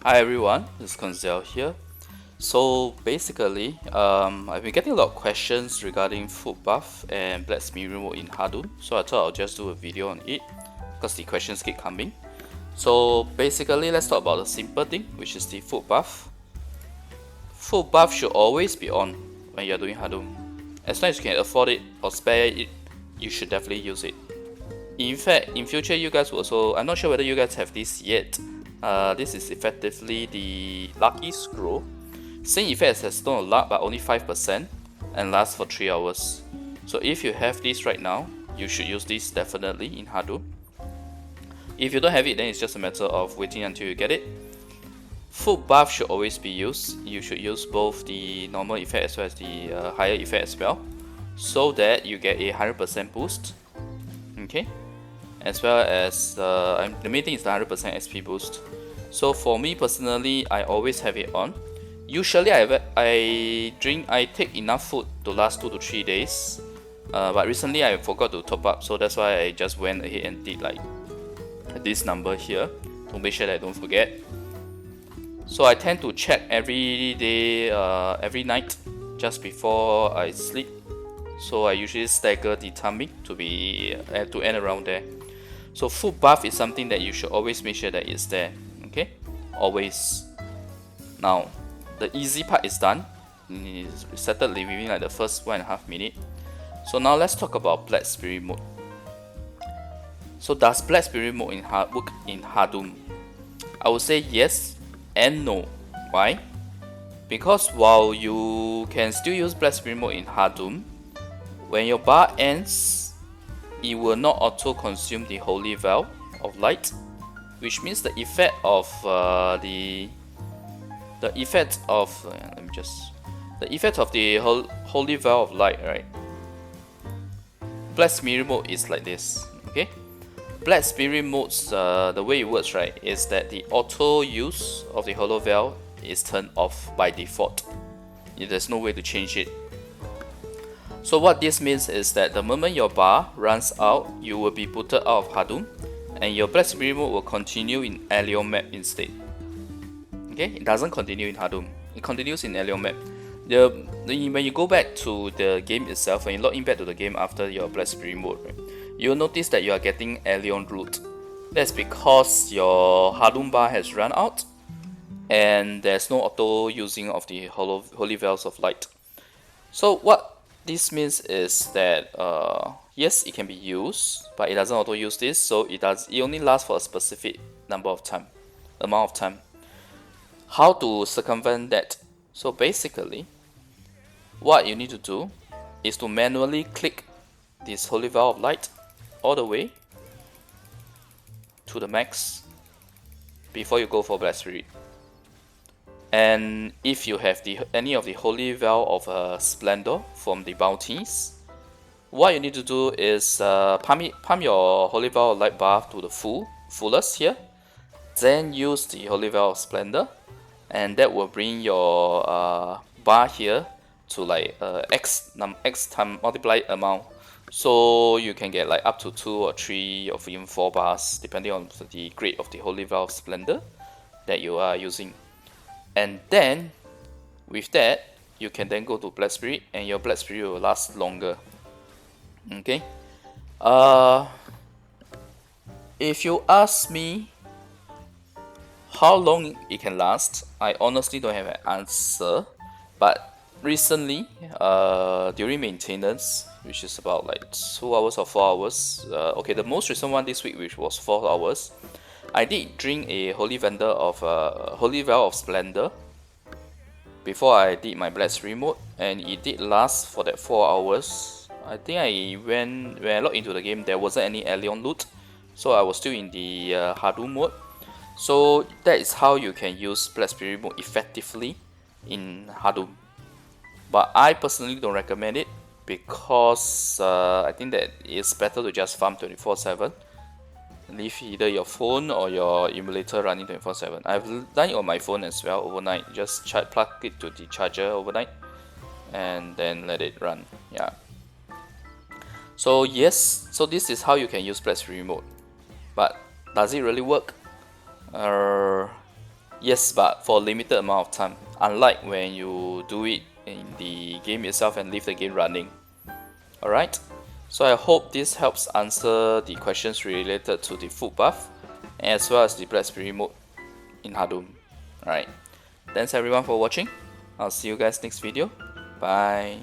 Hi everyone, this is Koinzell here. So basically, I've been getting a lot of questions regarding food buff and black mirror mode in Hadum. So I thought I'll just do a video on it because the questions keep coming. So basically, let's talk about the simple thing, which is the food buff. Food buff should always be on when you're doing Hadum. As long as you can afford it or spare it, you should definitely use it. In fact, in future, you guys will also, I'm not sure whether you guys have this yet. This is effectively the lucky scroll. Same effect as Stone of Luck, but only 5% and lasts for 3 hours. So if you have this right now, you should use this definitely in Hadum. If you don't have it, then it's just a matter of waiting until you get it. Food buff should always be used. You should use both the normal effect as well as the higher effect as well, so that you get a 100% boost. Okay, as well as the main thing is the 100% SP boost. So for me personally, I always have it on. Usually I take enough food to last 2 to 3 days, but recently I forgot to top up, so that's why I just went ahead and did like this number here to make sure that I don't forget. So I tend to check every day, every night, just before I sleep. So I usually stagger the timing to end around there. So food buff is something that you should always make sure that it's there. Okay, always. Now, the easy part is done. It's settled within like the first 1.5 minutes. So now let's talk about Black Spirit mode. So does Black Spirit mode work in Hadum? I would say yes and no. Why? Because while you can still use Black Spirit mode in Hadum, when your bar ends, it will not auto consume the Holy Veil of Light, which means the effect of the effect of the Holy Veil of Light, right? Black Spirit mode is like this. Okay, Black Spirit modes, the way it works, right, is that the auto use of the Holy Veil is turned off by default. There's no way to change it. So what this means is that the moment your bar runs out, you will be booted out of Hadum, and your Black Spirit mode will continue in Alien map instead. Okay, it doesn't continue in Hadum, it continues in Alien map. When you go back to the game itself, when you log in back to the game after your Black Spirit mode, right, you'll notice that you are getting Alien loot. That's because your Hadum bar has run out, and there's no auto using of the Holy Veils of Light. So what this means is that yes, it can be used, but it doesn't auto use this, so it only lasts for a specific amount of time. How to circumvent that? So basically, what you need to do is to manually click this Holy Veil of Light all the way to the max before you go for Black Spirit. And if you have any of the Holy Veil of Splendor from the bounties, what you need to do is pump your Holy Veil of Light bar to the fullest here, then use the Holy Veil of Splendor, and that will bring your bar here to like x time multiplied amount, so you can get like up to 2 or 3 or even 4 bars depending on the grade of the Holy Veil of Splendor that you are using. And then with that, you can then go to Black Spirit, and your Black Spirit will last longer. Okay, if you ask me how long it can last, I honestly don't have an answer. But recently, during maintenance, which is about like 2 hours or 4 hours, okay, the most recent one this week, which was 4 hours, I did drink a Holy Veil of Splendor before I did my Black Spirit mode, and it did last for that 4 hours. I think when I logged into the game, there wasn't any alien loot, so I was still in the Hadum mode. So that is how you can use Black Spirit mode effectively in Hadum. But I personally don't recommend it, because I think that it's better to just farm 24/7. Leave either your phone or your emulator running 24/7. I've done it on my phone as well overnight. Just plug it to the charger overnight and then let it run. Yeah. So yes, so this is how you can use Black Spirit mode. But does it really work? Yes, but for a limited amount of time, unlike when you do it in the game itself and leave the game running. Alright, so I hope this helps answer the questions related to the food buff as well as the Black Spirit mode in Hadum. Alright, thanks everyone for watching. I'll see you guys next video. Bye.